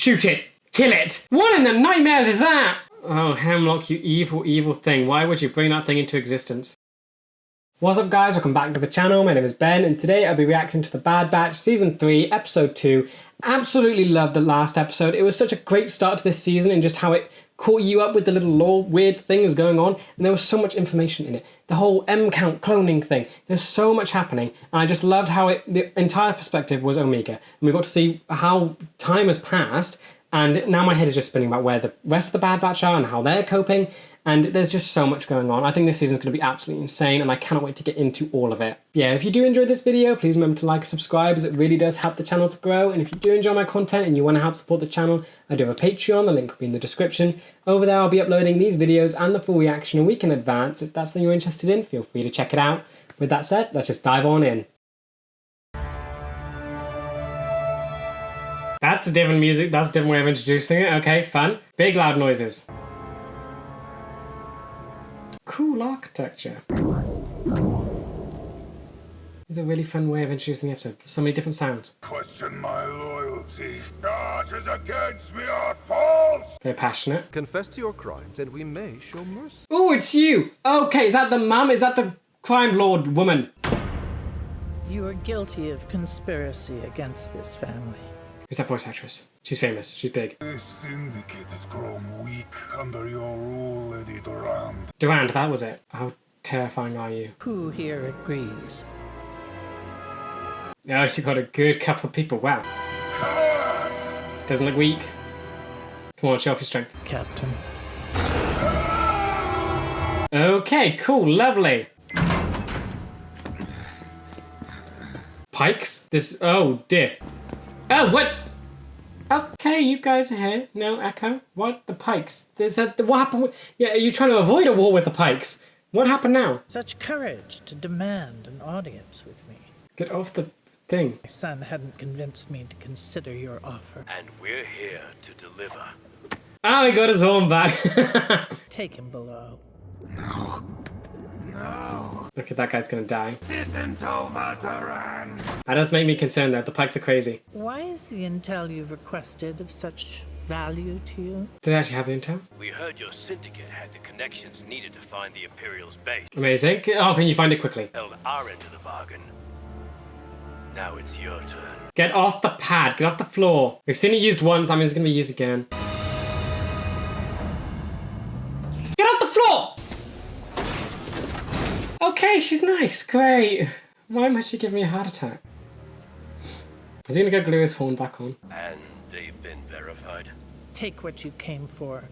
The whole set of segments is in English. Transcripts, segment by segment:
Shoot it! Kill it! What in the nightmares is that? Oh, Hemlock, you evil, evil thing. Why would you bring that thing into existence? What's up, guys? Welcome back to the channel. My name is Ben, and today I'll be reacting to The Bad Batch Season 3, Episode 2. Absolutely loved the last episode. It was such a great start to this season and just how it caught you up with the little lore weird things going on, and there was so much information in it. The whole M-count cloning thing. There's so much happening, and I just loved how the entire perspective was Omega. And we got to see how time has passed, and now my head is just spinning about where the rest of the Bad Batch are and how they're coping. And there's just so much going on. I think this season's going to be absolutely insane, and I cannot wait to get into all of it. Yeah, if you do enjoy this video, please remember to like and subscribe, as it really does help the channel to grow. And if you do enjoy my content and you want to help support the channel, I do have a Patreon. The link will be in the description. Over there, I'll be uploading these videos and the full reaction a week in advance. If that's something you're interested in, feel free to check it out. With that said, let's just dive on in. That's a different music. That's a different way of introducing it. Okay, fun. Big loud noises. Cool architecture. It's a really fun way of introducing the episode. There's so many different sounds. Question my loyalty. Charges against me are false. They're passionate. Confess to your crimes and we may show mercy. Oh, it's you! Okay, is that the mum? Is that the crime lord woman? You are guilty of conspiracy against this family. Who's that voice actress? She's famous. She's big. This syndicate has grown weak under your rule, Lady Durand. Durand, that was it. How terrifying are you? Who here agrees? Oh, she got a good couple of people. Wow. Curse! Doesn't look weak. Come on, show off your strength. Captain. Okay, cool, lovely. Pikes? This, oh dear. Oh, what? Okay, you guys are here. No, Echo. What? The Pikes? There's that. What happened? Yeah, are you trying to avoid a war with the Pikes? What happened now? Such courage to demand an audience with me. Get off the thing. My son hadn't convinced me to consider your offer. And we're here to deliver. Oh, he got his arm back. Take him below. No. No. Look at that guy's gonna die. This isn't over, Durand. That does make me concerned though. The Pikes are crazy. Why is the intel you've requested of such value to you? Did they actually have the intel? We heard your syndicate had the connections needed to find the Imperial's base. Amazing. Oh, can you find it quickly? Held our end of the bargain. Now it's your turn. Get off the pad. Get off the floor. We've seen it used once. I mean, it's gonna be used again. Get off the floor! Okay, she's nice. Great. Why must she give me a heart attack? Is he gonna go glue his horn back on? And they've been verified. Take what you came for.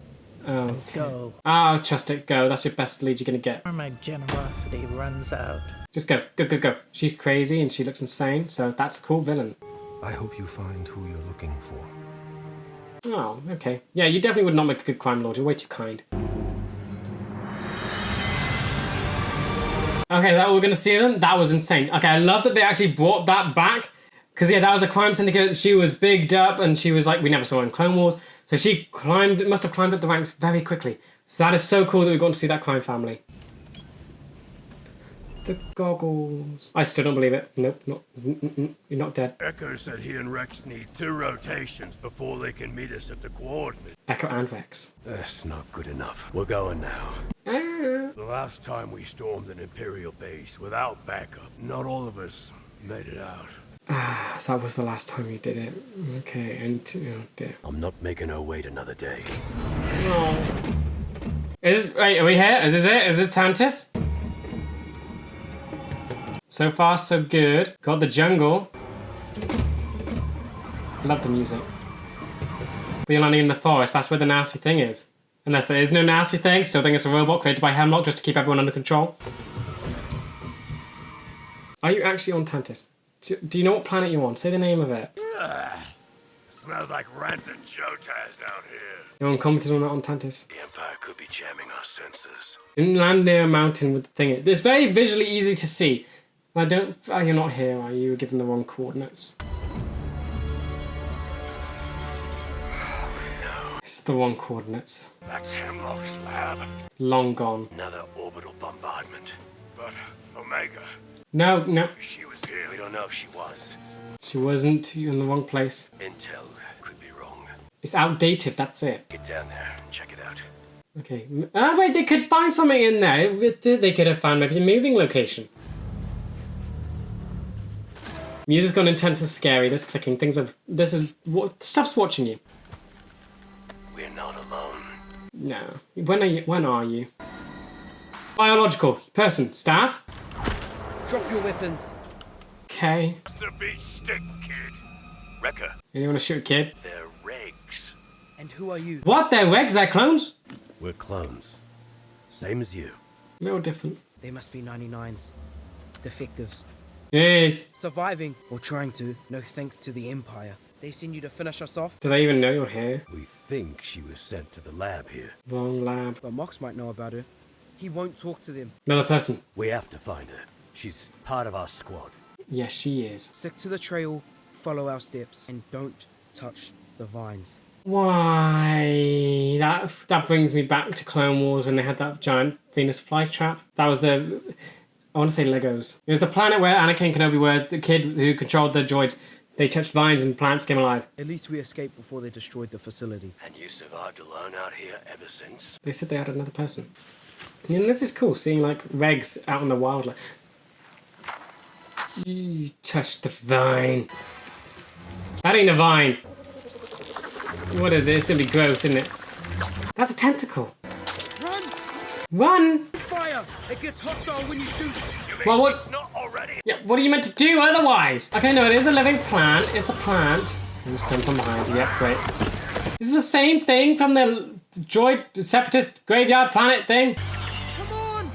Oh. And go. Oh, trust it. Go. That's your best lead you're gonna get. Or my generosity runs out. Just go. Go, go, go. She's crazy and she looks insane, so that's a cool villain. I hope you find who you're looking for. Oh, okay. Yeah, you definitely would not make a good crime lord. You're way too kind. Okay, is that what we're gonna see them? That was insane. Okay, I love that they actually brought that back. Because, yeah, that was the crime syndicate. She was bigged up and she was like, we never saw her in Clone Wars. So she must have climbed up the ranks very quickly. So that is so cool that we got to see that crime family. The goggles. I still don't believe it. Nope, you're not dead. Echo said he and Rex need 2 rotations before they can meet us at the coordinates. Echo and Rex. That's not good enough. We're going now. Ah. The last time we stormed an Imperial base without backup, not all of us made it out. So that was the last time you did it. Okay, and oh dear. I'm not making her wait another day. Oh. Wait, are we here? Is this it? Is this Tantus? So far, so good. Got the jungle. Love the music. We're landing in the forest. That's where the nasty thing is. Unless there is no nasty thing. Still think it's a robot created by Hemlock just to keep everyone under control. Are you actually on Tantus? Do you know what planet you're on? Say the name of it. Smells like rancid Jotaz out here. You're uncomfortable not on Tantus. The Empire could be jamming our senses. You land near a mountain with the thing. It's very visually easy to see. I don't... Oh, you're not here, are you? You were given the wrong coordinates. No. It's the wrong coordinates. That's Hemlock's lab. Long gone. Another orbital bombardment. But Omega. No, no. She was here. We don't know if she was. She wasn't. You're in the wrong place. Intel could be wrong. It's outdated, that's it. Get down there and check it out. Okay. Oh, wait, they could find something in there. They could have found maybe a moving location. Music's gone intense and scary. This clicking, stuff's watching you. We're not alone. No. When are you? Biological. Person. Staff? Drop your weapons. Okay. It's the beach stick, kid. Wrecker. You want to shoot a kid? They're regs. And who are you? What? They're regs? They're clones? We're clones. Same as you. A little different. They must be 99s. Defectives. Hey, Surviving, or trying to, no thanks to the Empire. They send you to finish us off, do they even know you're here? We think she was sent to the lab here. Wrong lab. but Mox might know about her. He won't talk to them. Another person. We have to find her. She's part of our squad. Yes, she is. Stick to the trail, follow our steps, and don't touch the vines. Why? That brings me back to Clone Wars when they had that giant Venus flytrap. That was the... I want to say Legos. It was the planet where Anakin and Kenobi were the kid who controlled the droids. They touched vines and plants came alive. At least we escaped before they destroyed the facility. And you survived alone out here ever since? They said they had another person. I mean, this is cool, seeing like regs out in the wild. Like, you touched the vine. That ain't a vine. What is it? It's gonna be gross, isn't it? That's a tentacle. Run! Run! Fire! It gets hostile when you shoot. Well, what? Not already. Yeah, what are you meant to do otherwise? Okay, no, it is a living plant. It's a plant. It's come from behind you. Yep, great. This is the same thing from the droid separatist graveyard planet thing. Come on!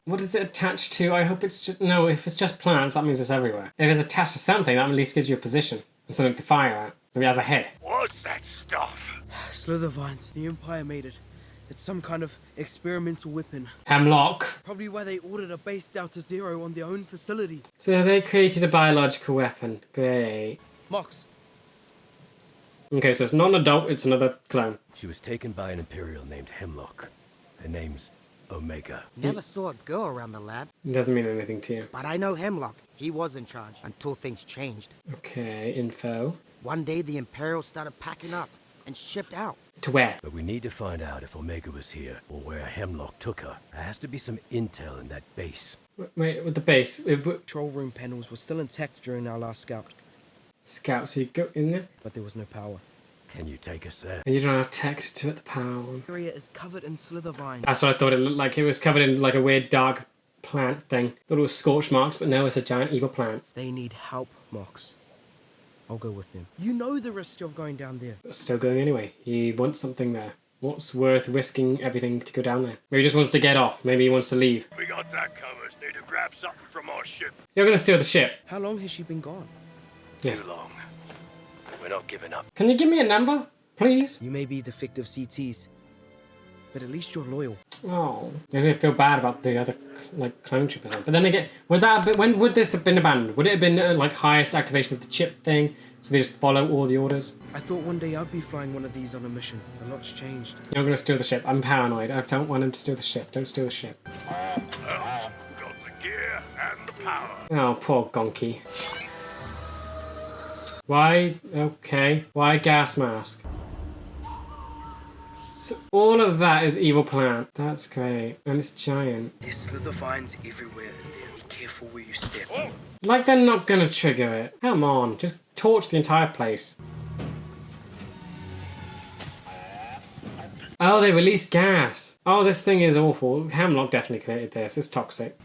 What is it attached to? I hope it's just... No, if it's just plants, that means it's everywhere. If it's attached to something, that at least gives you a position and something to fire at. Maybe it has a head. What's that stuff? Slither vines. The Empire made it. It's some kind of experimental weapon. Hemlock. Probably why they ordered a base Delta Zero on their own facility. So they created a biological weapon. Great. Mox, Okay, so it's not an adult, it's another clone. She was taken by an Imperial named Hemlock. Her name's Omega. Never saw a girl around the lab, It doesn't mean anything to you. but I know Hemlock. He was in charge until things changed. Okay, info. One day the Imperials started packing up and shipped out. To where? But we need to find out if Omega was here or where Hemlock took her. There has to be some intel in that base. Wait, with the base. control room panels were still intact during our last scout, Scout, so you go in there? but there was no power. Can you take us there? And you don't have tech to it the power. The area is covered in slither vines. That's what I thought it looked like. It was covered in like a weird dark plant thing. Thought it was scorch marks, but no, it's a giant evil plant. They need help, Mox. I'll go with them. You know the risk of going down there. But still going anyway. He wants something there. What's worth risking everything to go down there? Maybe he just wants to get off. Maybe he wants to leave. We got that covered. Need to grab something from our ship. You're gonna steal the ship. How long has she been gone? Yes. Too long. But we're not giving up. Can you give me a number, please? You may be defective CTs, but at least you're loyal. Oh, I feel bad about the other like clone troopers. But then again, when would this have been abandoned? Would it have been like highest activation with the chip thing? So they just follow all the orders? I thought one day I'd be flying one of these on a mission. A lot's changed. You're gonna steal the ship. I'm paranoid. I don't want him to steal the ship. Don't steal the ship. Got the gear and the power. Oh, poor Gonky. Why? Okay. Why gas mask? So all of that is evil plant. That's great. And it's giant. There's slither vines everywhere in there. Be careful where you step. Like they're not gonna trigger it. Come on. Just torch the entire place. Oh, they release gas. Oh, this thing is awful. Hemlock definitely created this. It's toxic.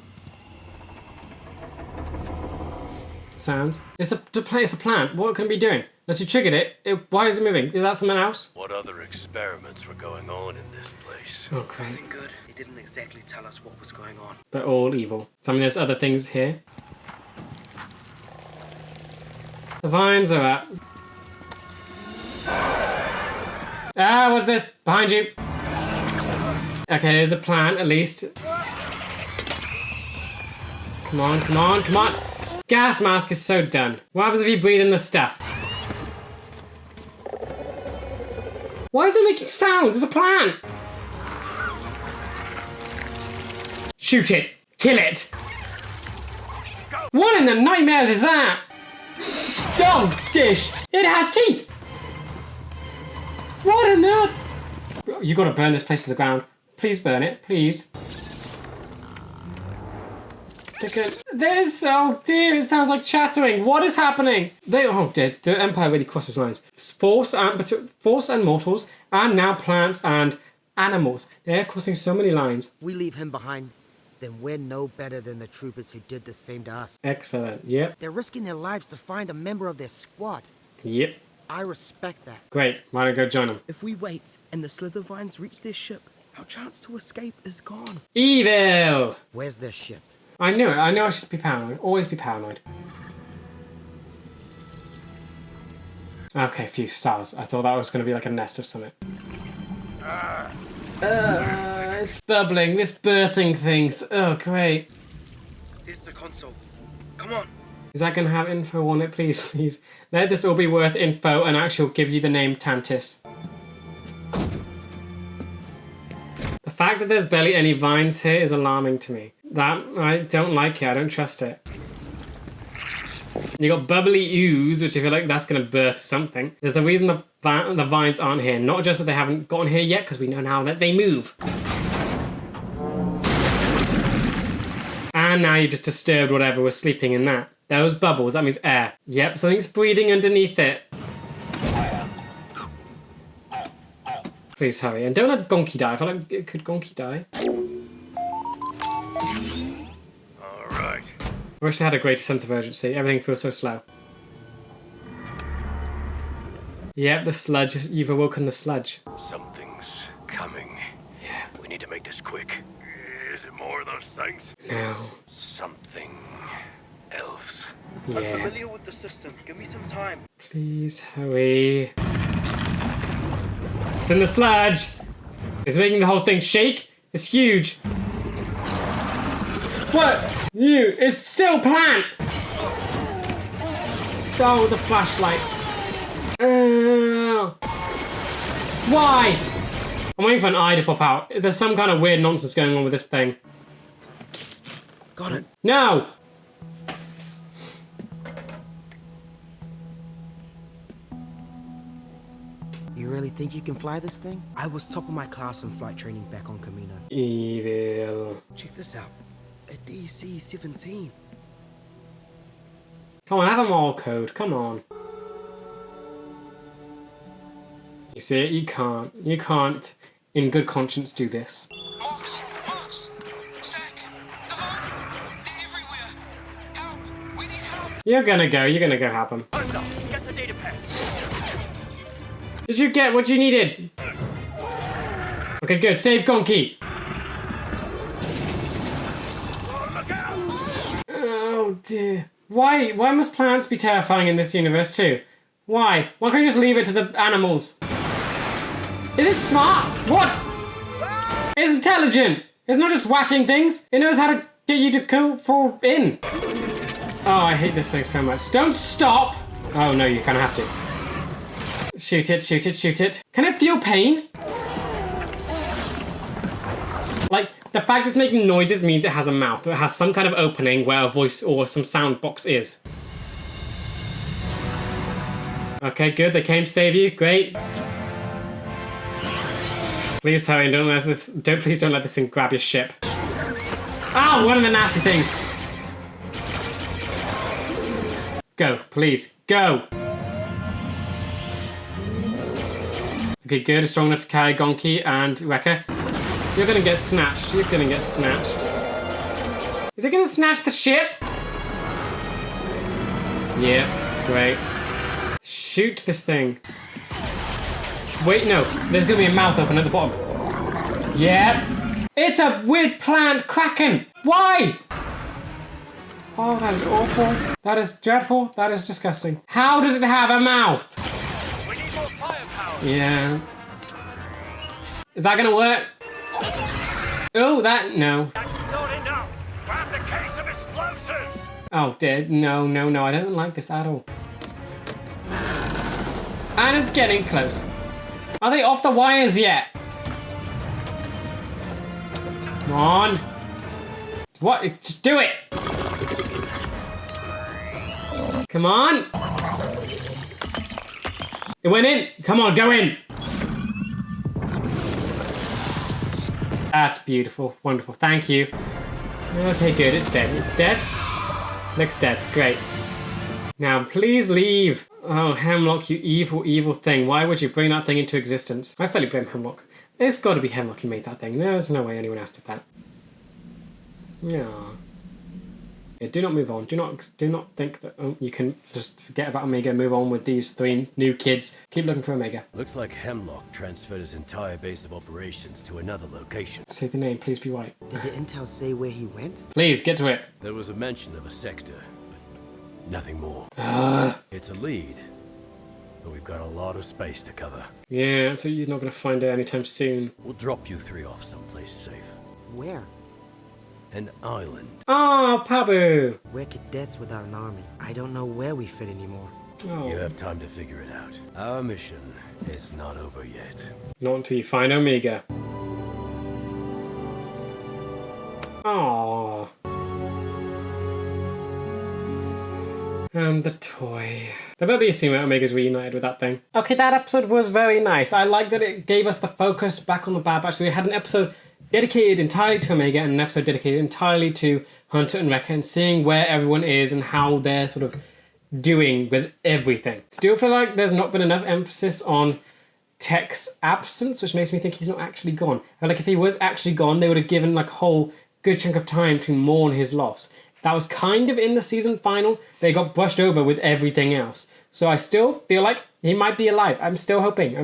Sounds. It's a plant. What can it be doing? Unless you triggered it, why is it moving? Is that something else? What other experiments were going on in this place? Oh, great. Nothing good. They didn't exactly tell us what was going on. But all evil. So, I mean, there's other things here. The vines are up. Ah, what's this? Behind you. Okay, there's a plant, at least. Come on, come on, come on. Gas mask is so done. What happens if you breathe in the stuff? Why is it making sounds? It's a plant. Shoot it. Kill it. What in the nightmares is that? Oh, dish. It has teeth. You gotta burn this place to the ground. Please burn it, please. Oh dear, it sounds like chattering. What is happening? Oh dear, the Empire really crosses lines. Force and mortals, and now plants and animals. They're crossing so many lines. We leave him behind, then we're no better than the troopers who did the same to us. Excellent, yep. They're risking their lives to find a member of their squad. Yep. I respect that. Great, why don't I go join them? If we wait and the Slithervines reach their ship, our chance to escape is gone. Evil! Where's their ship? I knew it. I know I should be paranoid. Always be paranoid. Okay, phew, stars. I thought that was going to be like a nest of something. It's bubbling. This birthing things. Oh, great. Here's the console. Come on. Is that going to have info on it? Please, please. Let this all be worth info and actually give you the name Tantis. The fact that there's barely any vines here is alarming to me. I don't like it. I don't trust it. You got bubbly ooze, which I feel like that's going to birth something. There's a reason the vines aren't here. Not just that they haven't gotten here yet, because we know now that they move. And now you just disturbed whatever was sleeping in that. Those bubbles, that means air. Yep, something's breathing underneath it. Please hurry. And don't let Gonky die. I feel like, could Gonky die? Alright. I wish they had a greater sense of urgency. Everything feels so slow. Yep, the sludge. You've awoken the sludge. Something's coming. Yeah. We need to make this quick. Is it more of those things? No. Something else. I'm Yeah. familiar with the system. Give me some time. Please hurry. It's in the sludge. It's making the whole thing shake. It's huge. What? It's still plant. Oh, the flashlight. Why? I'm waiting for an eye to pop out. There's some kind of weird nonsense going on with this thing. Got it. No! You really think you can fly this thing? I was top of my class in flight training back on Camino. Evil. Check this out. A DC-17. Come on, have a moral code. Come on. You see it? You can't. You can't, in good conscience, do this. Mox, Zack, Devon, they're everywhere. Help! We need help! You're gonna go help him. Hunter, get the data pad. Did you get what you needed? Okay, good. Save Gonky. Oh, look out! Oh dear. Why must plants be terrifying in this universe too? Why? Why can't you just leave it to the animals? Is it smart? What? It's intelligent. It's not just whacking things. It knows how to get you to fall in. Oh, I hate this thing so much. Don't stop. Oh no, you kind of have to. Shoot it, shoot it, shoot it. Can it feel pain? Like, the fact it's making noises means it has a mouth. It has some kind of opening where a voice or some sound box is. Okay, good. They came to save you. Great. Please hurry and please don't let this thing grab your ship. Oh, one of the nasty things. Go, please, go. Okay, good. It's strong enough to carry Gonky and Wrecker. You're gonna get snatched. You're gonna get snatched. Is it gonna snatch the ship? Yeah, great. Shoot this thing. Wait, no. There's gonna be a mouth open at the bottom. Yep. It's a weird plant kraken. Why? Oh, that is awful. That is dreadful. That is disgusting. How does it have a mouth? We need more firepower. Yeah. Is that gonna work? Oh, no. That's not enough. Grab the case of explosives. Oh, dear. No. I don't like this at all. And it's getting close. Are they off the wires yet? Come on. What? Just do it. Come on. It went in. Come on, go in. That's beautiful. Wonderful. Thank you. Okay, good. It's dead. It's dead. Looks dead. Great. Now, please leave. Oh, Hemlock, you evil, evil thing. Why would you bring that thing into existence? I fully blame Hemlock. It's got to be Hemlock who made that thing. There's no way anyone else did that. No. Yeah, do not move on. Do not think that you can just forget about Omega and move on with these 3 new kids. Keep looking for Omega. Looks like Hemlock transferred his entire base of operations to another location. Say the name, please be right. Did the intel say where he went? Please, get to it. There was a mention of a sector, but nothing more. It's a lead, but we've got a lot of space to cover. Yeah, so you're not going to find it anytime soon. We'll drop you 3 off someplace safe. Where? An island. Oh, Pabu! We're cadets without an army. I don't know where we fit anymore. Oh. You have time to figure it out. Our mission is not over yet. Not until you find Omega. Aww. And the toy. There better be a scene where Omega's reunited with that thing. Okay, that episode was very nice. I like that it gave us the focus back on the Bad Batch. So we had an episode dedicated entirely to Omega and an episode dedicated entirely to Hunter and Wrecker and seeing where everyone is and how they're sort of doing with everything. Still feel like there's not been enough emphasis on Tech's absence, which makes me think he's not actually gone. I feel like if he was actually gone, they would have given like a whole good chunk of time to mourn his loss. That was kind of in the season final. They got brushed over with everything else. So I still feel like he might be alive. I'm still hoping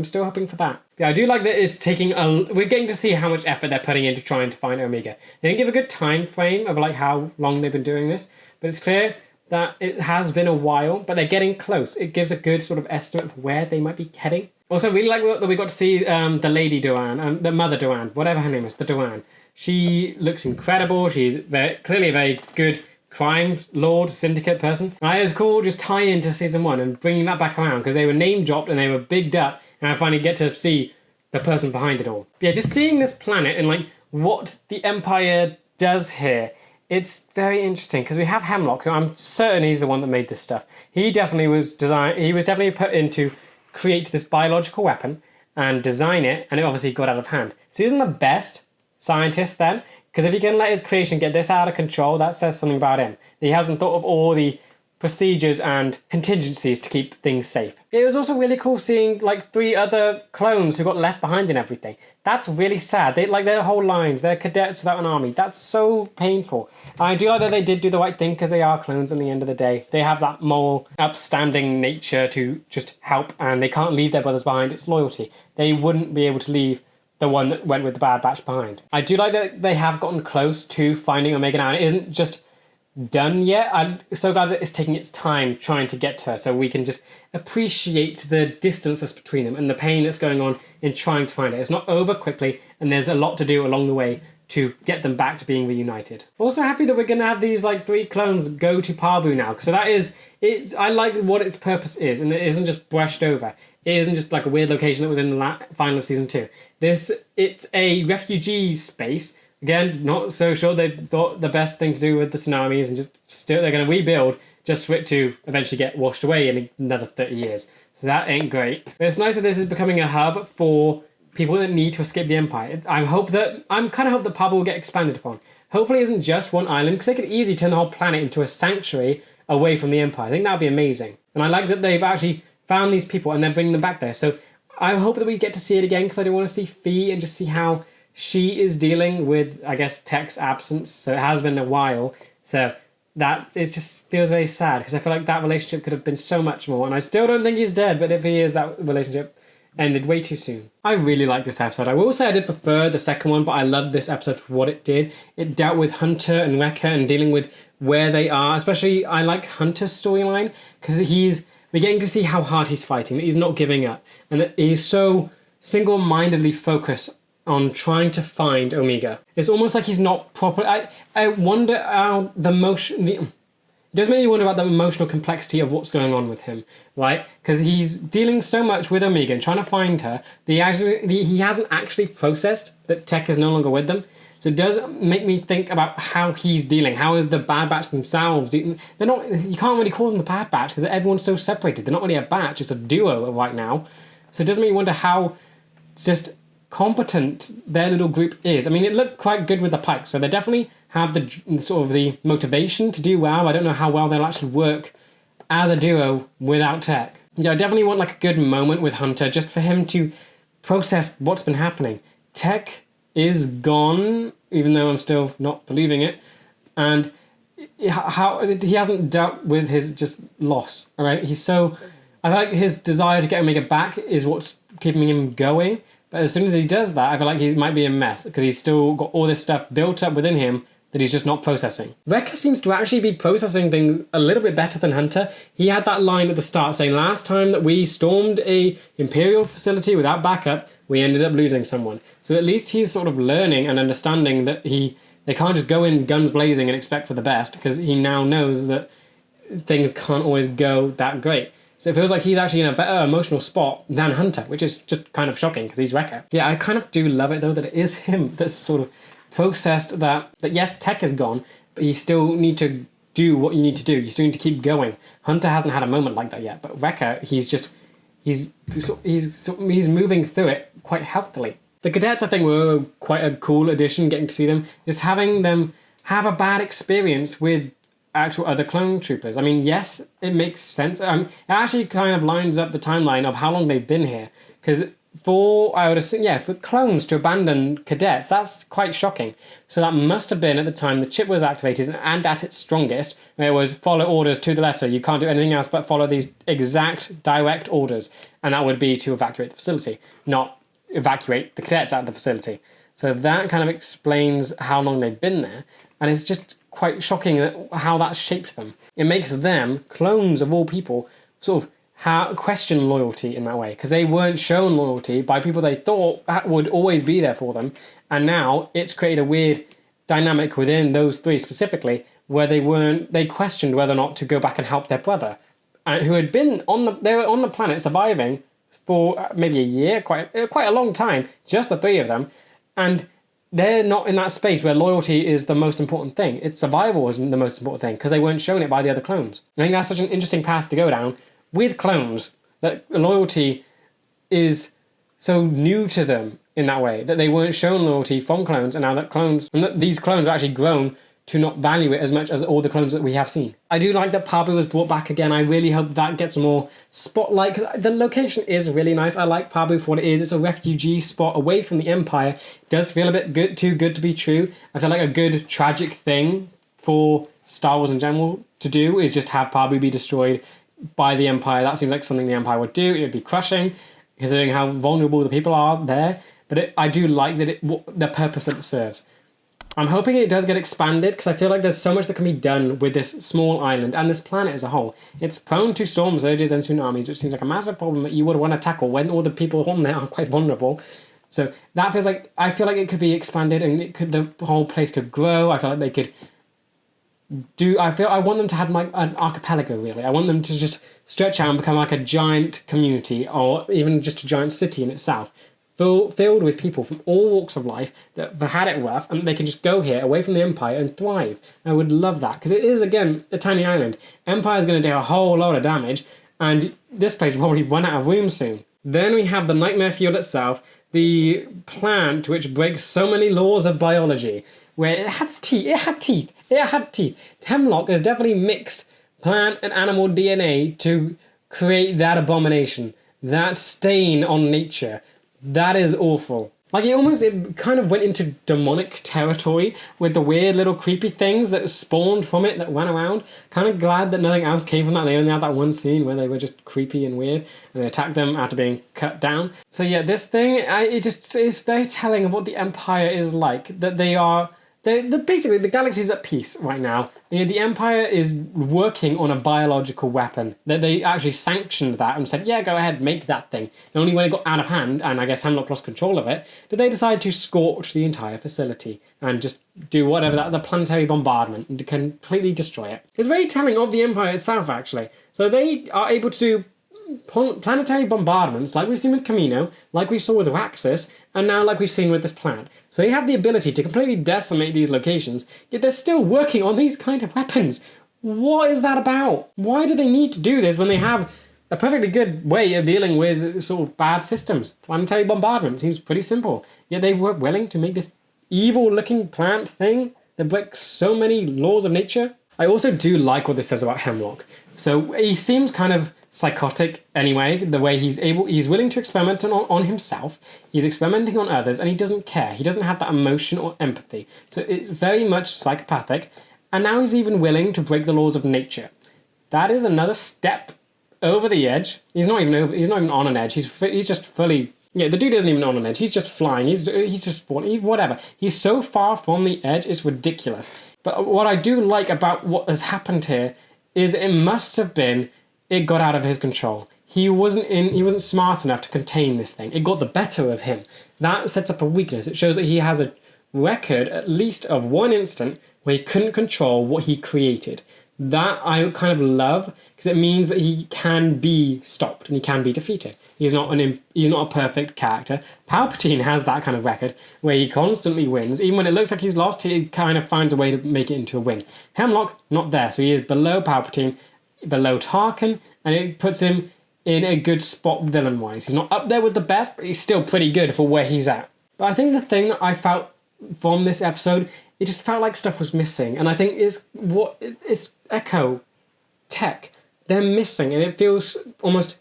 for that. Yeah, I do like that it's taking we're getting to see how much effort they're putting into trying to find Omega. They didn't give a good time frame of like how long they've been doing this, but it's clear that it has been a while, but they're getting close. It gives a good sort of estimate of where they might be heading. Also, really like that we got to see the Lady Doan, the Mother Doan, whatever her name is, the Doan. She looks incredible. She's clearly a very good crime lord syndicate person. And it was cool just tie into season 1 and bringing that back around because they were name dropped and they were bigged up, and I finally get to see the person behind it all. But yeah, just seeing this planet and like what the Empire does here, it's very interesting because we have Hemlock, who I'm certain he's the one that made this stuff. He definitely was definitely put in to create this biological weapon and design it, and it obviously got out of hand. So he isn't the best scientist then, because if he can let his creation get this out of control, that says something about him. He hasn't thought of all the procedures and contingencies to keep things safe. It was also really cool seeing like 3 other clones who got left behind and everything. That's really sad. Their whole lines, they're cadets without an army. That's so painful. I do like that they did do the right thing because they are clones at the end of the day. They have that moral, upstanding nature to just help, and they can't leave their brothers behind. It's loyalty. They wouldn't be able to leave the one that went with the Bad Batch behind. I do like that they have gotten close to finding Omega now, and it isn't just done yet. I'm so glad that it's taking its time trying to get to her, so we can just appreciate the distance that's between them and the pain that's going on in trying to find it. It's not over quickly, and there's a lot to do along the way to get them back to being reunited. Also happy that we're going to have these like 3 clones go to Pabu now, so that is, I like what its purpose is, and it isn't just brushed over. It isn't just like a weird location that was in the final of season 2. It's a refugee space. Again, not so sure they thought the best thing to do with the tsunamis, and they're going to rebuild just for it to eventually get washed away in another 30 years. So that ain't great. But it's nice that this is becoming a hub for people that need to escape the Empire. I'm kind of hope that Pabu will get expanded upon. Hopefully it isn't just one island, because they could easily turn the whole planet into a sanctuary away from the Empire. I think that would be amazing. And I like that they've actually found these people and they're bringing them back there. So I hope that we get to see it again, because I do want to see Fee and just see how she is dealing with, I guess, Tech's absence. So it has been a while. So it just feels very sad, because I feel like that relationship could have been so much more. And I still don't think he's dead, but if he is, that relationship ended way too soon. I really like this episode. I will say I did prefer the second one, but I loved this episode for what it did. It dealt with Hunter and Wrecker and dealing with where they are. Especially, I like Hunter's storyline, because we're getting to see how hard he's fighting, that he's not giving up, and that he's so single-mindedly focused on trying to find Omega. It's almost like he's not proper. I wonder how it does make me wonder about the emotional complexity of what's going on with him, right? Because he's dealing so much with Omega and trying to find her that he hasn't actually processed that Tech is no longer with them. So it does make me think about how he's dealing. How is the Bad Batch themselves dealing? They're not. You can't really call them the Bad Batch because everyone's so separated. They're not really a batch. It's a duo right now. So it does make me wonder how just competent their little group is. I mean, it looked quite good with the pikes, so they definitely have the sort of the motivation to do well. I don't know how well they'll actually work as a duo without Tech. Yeah, I definitely want like a good moment with Hunter just for him to process what's been happening. Tech is gone, even though I'm still not believing it, and how he hasn't dealt with his just loss. All right, he's so, I feel like his desire to get Omega back is what's keeping him going. But as soon as he does that, I feel like he might be a mess because he's still got all this stuff built up within him that he's just not processing. Wrecker seems to actually be processing things a little bit better than Hunter. He had that line at the start saying, last time that we stormed a Imperial facility without backup, we ended up losing someone. So at least he's sort of learning and understanding that they can't just go in guns blazing and expect for the best, because he now knows that things can't always go that great. So it feels like he's actually in a better emotional spot than Hunter, which is just kind of shocking because he's Wrecker. Yeah, I kind of do love it though that it is him that's sort of processed that yes, Tech is gone, but you still need to do what you need to do. You still need to keep going. Hunter hasn't had a moment like that yet, but Wrecker, he's moving through it quite healthily. The cadets, I think, were quite a cool addition, getting to see them. Just having them have a bad experience with actual other clone troopers. I mean, yes, it makes sense. It actually kind of lines up the timeline of how long they've been here. Because I would assume, yeah, for clones to abandon cadets, that's quite shocking. So that must have been at the time the chip was activated and at its strongest, where it was follow orders to the letter. You can't do anything else but follow these exact direct orders. And that would be to evacuate the facility, not evacuate the cadets out of the facility. So that kind of explains how long they've been there. And it's just quite shocking how that shaped them. It makes them, clones of all people, sort of question loyalty in that way, because they weren't shown loyalty by people they thought would always be there for them, and now it's created a weird dynamic within those three specifically where they questioned whether or not to go back and help their brother, who had been they were on the planet surviving for maybe a year, quite a long time, just the three of them, and they're not in that space where loyalty is the most important thing. It's survival is the most important thing, because they weren't shown it by the other clones. I think that's such an interesting path to go down with clones, that loyalty is so new to them in that way, that they weren't shown loyalty from clones, and now that these clones are actually grown to not value it as much as all the clones that we have seen. I do like that Pabu was brought back again. I really hope that gets more spotlight, because the location is really nice. I like Pabu for what it is. It's a refugee spot away from the Empire. It does feel a bit too good to be true. I feel like a good tragic thing for Star Wars in general to do is just have Pabu be destroyed by the Empire. That seems like something the Empire would do. It would be crushing, considering how vulnerable the people are there. But I do like that the purpose that it serves. I'm hoping it does get expanded, because I feel like there's so much that can be done with this small island and this planet as a whole. It's prone to storm surges and tsunamis, which seems like a massive problem that you would want to tackle when all the people on there are quite vulnerable. So that feels like, I feel like it could be expanded, and the whole place could grow. I feel like they could I want them to have like an archipelago, really. I want them to just stretch out and become like a giant community, or even just a giant city in itself, filled with people from all walks of life that have had it rough, and they can just go here away from the Empire and thrive. I would love that, because it is, again, a tiny island. Empire's going to do a whole lot of damage, and this place will probably run out of room soon. Then we have the Nightmare Field itself, the plant which breaks so many laws of biology, where it had teeth. Hemlock has definitely mixed plant and animal DNA to create that abomination, that stain on nature. That is awful. Like, it kind of went into demonic territory with the weird little creepy things that spawned from it that ran around. Kind of glad that nothing else came from that. They only had that one scene where they were just creepy and weird, and they attacked them after being cut down. So yeah, this thing, it's very telling of what the Empire is like. That basically, the galaxy's at peace right now. The Empire is working on a biological weapon. That they actually sanctioned that and said, yeah, go ahead, make that thing. And only when it got out of hand, and I guess Hemlock lost control of it, did they decide to scorch the entire facility and just do whatever, the planetary bombardment, and to completely destroy it. It's very telling of the Empire itself, actually. So they are able to do planetary bombardments like we've seen with Camino, like we saw with Raxus, and now like we've seen with this planet. So they have the ability to completely decimate these locations, yet they're still working on these kind of weapons. What is that about? Why do they need to do this when they have a perfectly good way of dealing with sort of bad systems. Planetary bombardment seems pretty simple. Yet they were willing to make this evil-looking plant thing that breaks so many laws of nature. I also do like what this says about Hemlock. So he seems kind of psychotic anyway, the way he's willing to experiment on himself, he's experimenting on others, and he doesn't care. He doesn't have that emotion or empathy. So it's very much psychopathic, and now he's even willing to break the laws of nature. That is another step over the edge. He's not even on an edge. He's just fully... Yeah, the dude isn't even on an edge. He's just flying. He's just falling. Whatever. He's so far from the edge, it's ridiculous. But what I do like about what has happened here is it must have been it got out of his control. He wasn't smart enough to contain this thing. It got the better of him. That sets up a weakness. It shows that he has a record, at least of one instant, where he couldn't control what he created. That I kind of love, because it means that he can be stopped and he can be defeated. He's not a perfect character. Palpatine has that kind of record where he constantly wins. Even when it looks like he's lost, he kind of finds a way to make it into a win. Hemlock, not there. So he is below Palpatine, below Tarkin, and it puts him in a good spot villain-wise. He's not up there with the best, but he's still pretty good for where he's at. But I think the thing that I felt from this episode, it just felt like stuff was missing. And I think it's Echo, Tech. They're missing, and it feels almost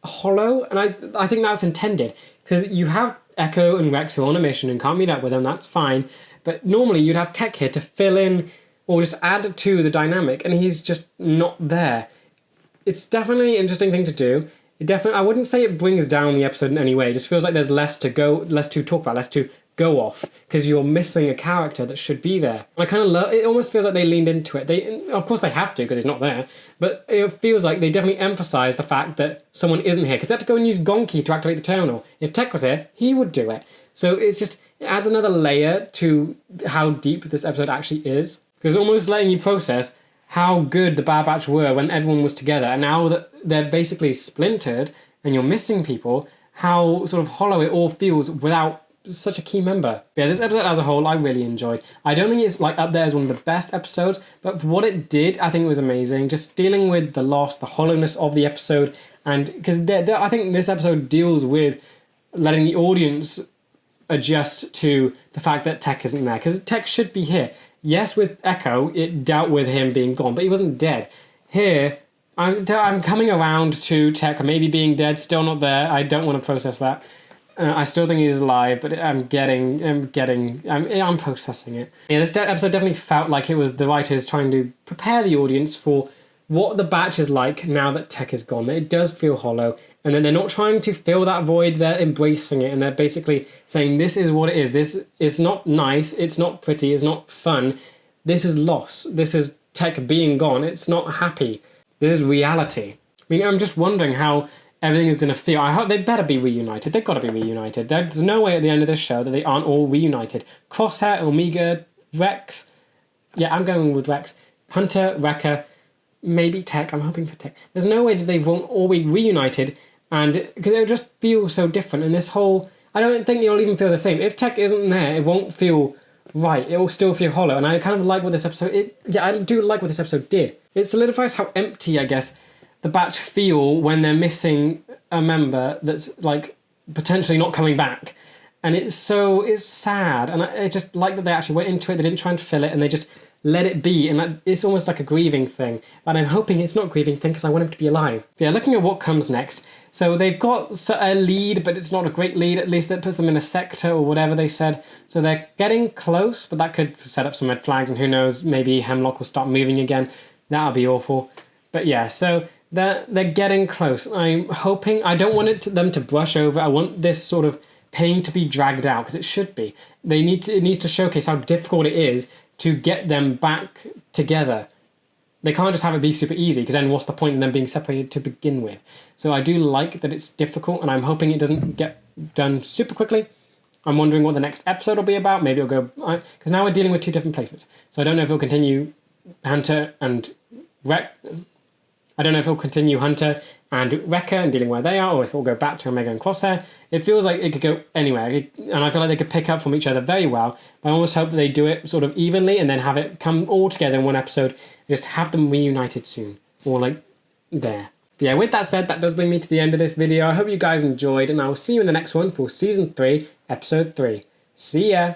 hollow, and I think that's intended, because you have Echo and Rex who are on a mission and can't meet up with them, that's fine, but normally you'd have Tech here to fill in or just add to the dynamic, and he's just not there. It's definitely an interesting thing to do. I wouldn't say it brings down the episode in any way. It just feels like there's less to talk about, less to go off, because you're missing a character that should be there. And I kind of love it. Almost feels like they leaned into it. Of course they have to, because he's not there, but it feels like they definitely emphasize the fact that someone isn't here, because they had to go and use Gonki to activate the terminal. If Tech was here, he would do it. So it adds another layer to how deep this episode actually is, because it's almost letting you process how good the Bad Batch were when everyone was together, and now that they're basically splintered and you're missing people, how sort of hollow it all feels without such a key member. Yeah, this episode as a whole I really enjoyed. I don't think it's like up there as one of the best episodes, but for what it did, I think it was amazing. Just dealing with the loss, the hollowness of the episode, and because I think this episode deals with letting the audience adjust to the fact that Tech isn't there, because Tech should be here. Yes, with Echo, it dealt with him being gone, but he wasn't dead. Here, I'm coming around to Tech maybe being dead, still not there. I don't want to process that. I still think he's alive, but I'm processing it. Yeah, this episode definitely felt like it was the writers trying to prepare the audience for what the Batch is like now that Tech is gone. It does feel hollow, and then they're not trying to fill that void, they're embracing it, and they're basically saying this is what it is. This is not nice, it's not pretty, it's not fun. This is loss. This is Tech being gone. It's not happy. This is reality. I mean, I'm just wondering how everything is going to feel. I hope they better be reunited. They've got to be reunited. There's no way at the end of this show that they aren't all reunited. Crosshair, Omega, Rex. Yeah, I'm going with Rex. Hunter, Wrecker, maybe Tech. I'm hoping for Tech. There's no way that they won't all be reunited, and because it'll just feel so different. And this whole, I don't think it'll even feel the same. If Tech isn't there, it won't feel right. It will still feel hollow. And I kind of like what this episode. I do like what this episode did. It solidifies how empty, I guess, the Batch feel when they're missing a member that's like potentially not coming back, and it's sad, and I just like that they actually went into it. They didn't try and fill it, and they just let it be, and it's almost like a grieving thing. But I'm hoping it's not a grieving thing, because I want him to be alive. But yeah, looking at what comes next, so they've got a lead, but it's not a great lead. At least that puts them in a sector or whatever they said. So they're getting close, but that could set up some red flags, and who knows, maybe Hemlock will start moving again. That'll be awful. But yeah, so they're getting close. I'm hoping, I don't want them to brush over. I want this sort of pain to be dragged out, because it should be. It needs to showcase how difficult it is to get them back together. They can't just have it be super easy, because then what's the point in them being separated to begin with? So I do like that it's difficult, and I'm hoping it doesn't get done super quickly. I'm wondering what the next episode will be about. Maybe it'll go, because now we're dealing with two different places. So I don't know if it'll continue Hunter and Wrecker and dealing where they are, or if it'll go back to Omega and Crosshair. It feels like it could go anywhere, and I feel like they could pick up from each other very well. But I almost hope that they do it sort of evenly, and then have it come all together in one episode, and just have them reunited soon, or like there. But yeah, with that said, that does bring me to the end of this video. I hope you guys enjoyed, and I will see you in the next one for Season 3, Episode 3. See ya!